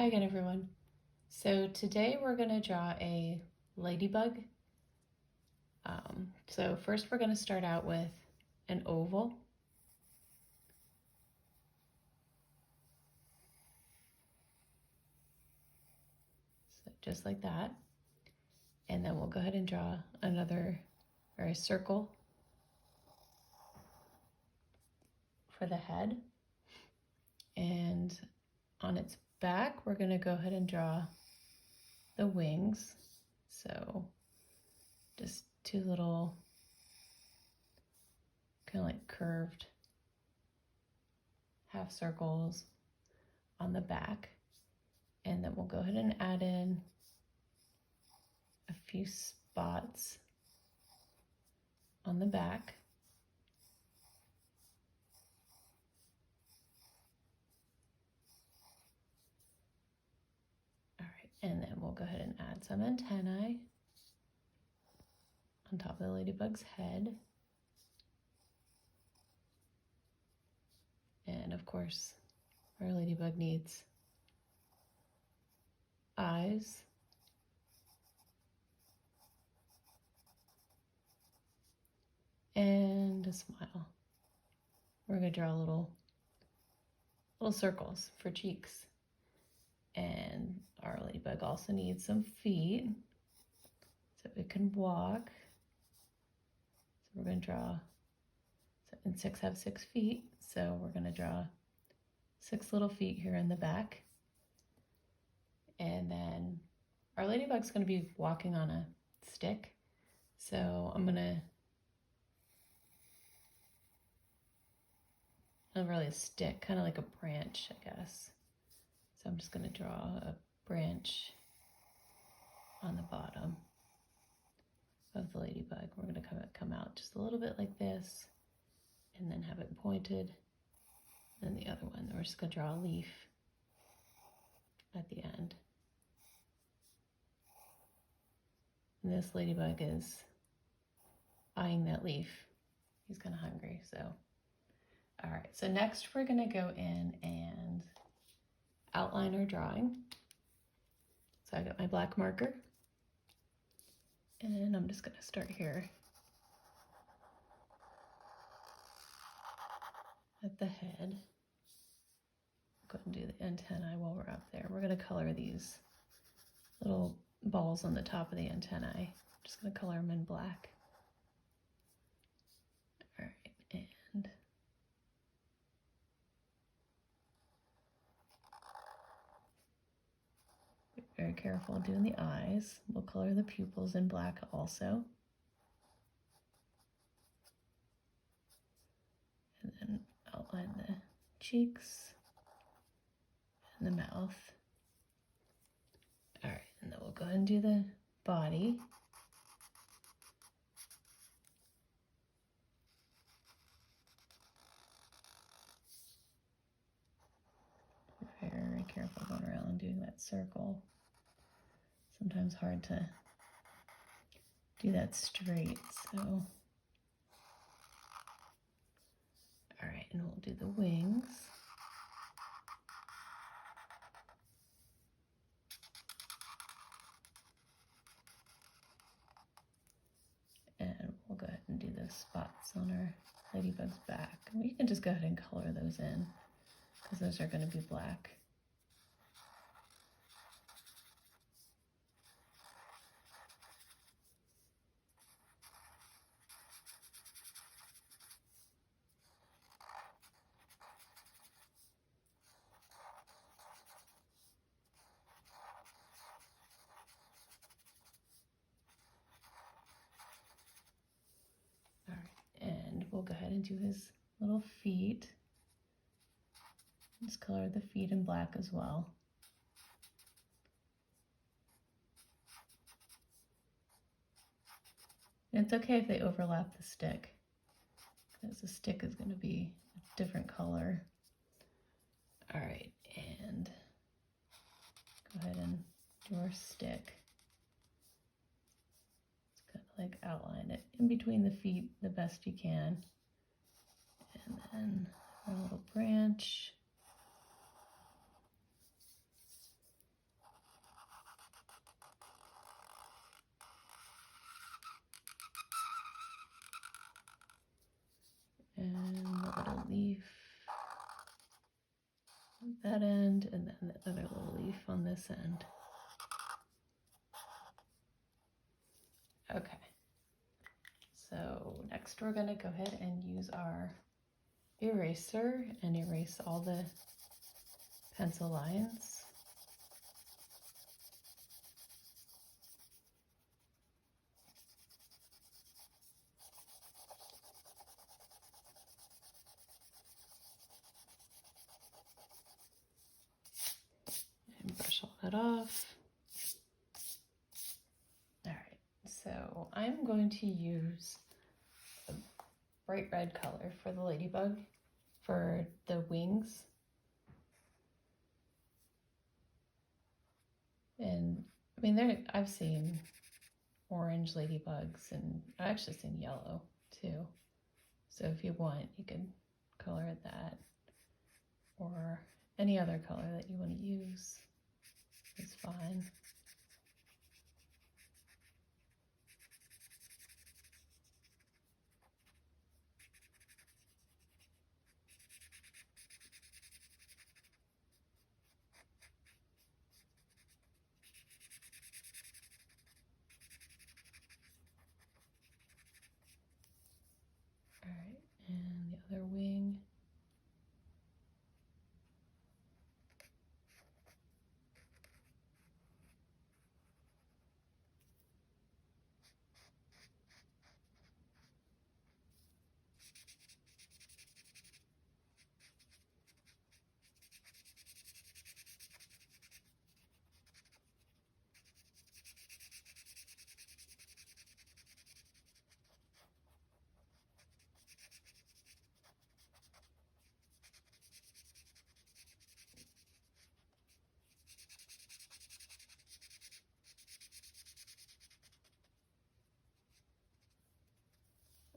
Hi again, everyone. So today we're going to draw a ladybug. So first we're going to start out with an oval. So just like that. And then we'll go ahead and draw a circle for the head. And on its back, we're going to go ahead and draw the wings. So just two little kind of like curved half circles on the back. And then we'll go ahead and add in a few spots on the back. All right, and then we'll go ahead and add some antennae on top of the ladybug's head. And of course, our ladybug needs eyes. And a smile. We're gonna draw little circles for cheeks. And our ladybug also needs some feet so it can walk. So we're gonna draw, and 6 have 6 feet. So we're gonna draw 6 little feet here in the back. And then our ladybug's gonna be walking on a stick. So I'm gonna, not really a stick, kind of like a branch, I guess. So I'm just gonna draw a branch on the bottom of the ladybug. We're gonna come out just a little bit like this, and then have it pointed. And the other one, we're just gonna draw a leaf at the end. And this ladybug is eyeing that leaf. He's kind of hungry, so. All right, so next we're gonna go in and outline our drawing. So I got my black marker, and I'm just gonna start here at the head. Go ahead and do the antennae while we're up there. We're gonna color these little balls on the top of the antennae. I'm just gonna color them in black. All right, and be very careful doing the eyes. We'll color the pupils in black also. And then outline the cheeks and the mouth. All right, and then we'll go ahead and do the body. Very careful going around and doing that circle. Sometimes hard to do that straight, so. All right, and we'll do the wings. And we'll go ahead and do the spots on our ladybug's back. And you can just go ahead and color those in, because those are going to be black. All right, and we'll go ahead and do his little feet. Just color the feet in black as well. And it's okay if they overlap the stick, because the stick is going to be a different color. All right, and go ahead and do our stick. Just kind of like outline it in between the feet the best you can. And then our little branch. that end, and then the other little leaf on this end. Okay, so next we're going to go ahead and use our eraser and erase all the pencil lines. And brush all that off. All right, so I'm going to use a bright red color for the ladybug for the wings. And I mean, I've seen orange ladybugs, and I've actually seen yellow too. So if you want, you can color it that, or any other color that you want to use is fine. All right, and the other wing.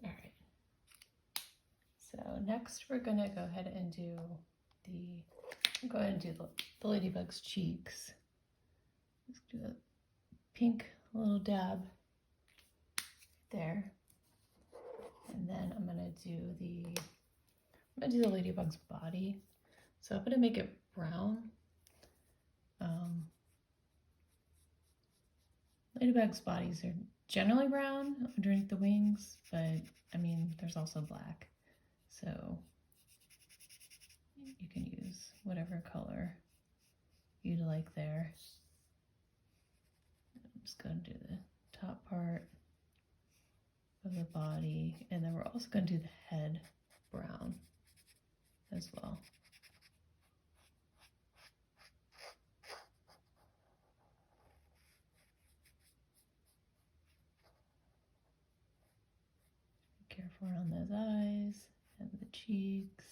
All right. So next we're gonna go ahead and do the ladybug's cheeks. Let's do a pink little dab there. And then I'm gonna do the ladybug's body. So I'm gonna make it brown. Ladybug's bodies are generally brown underneath the wings, but I mean, there's also black. So you can use whatever color you'd like there. I'm just going to do the top part of the body, and then we're also going to do the head brown as well. Be careful around those eyes and the cheeks.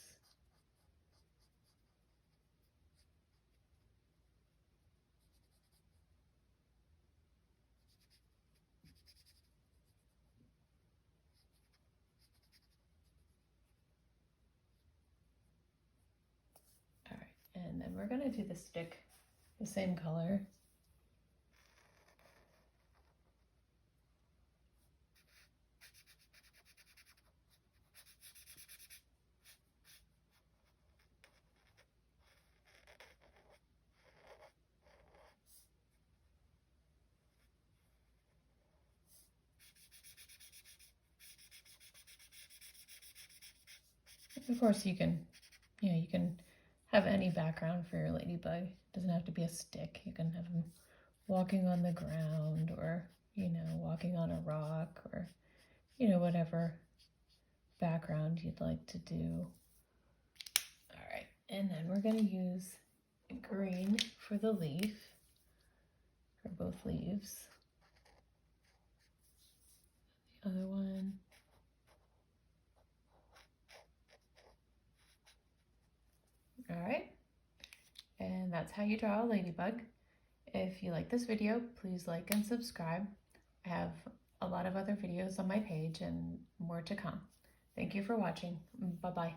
And then we're gonna do the stick the same color. Of course, you can have any background for your ladybug. It doesn't have to be a stick. You can have them walking on the ground, or walking on a rock, or whatever background you'd like to do. All right, and then we're going to use green for the leaf, for both leaves. The other one. All right, and that's how you draw a ladybug. If you like this video, please like and subscribe. I have a lot of other videos on my page and more to come. Thank you for watching. Bye-bye.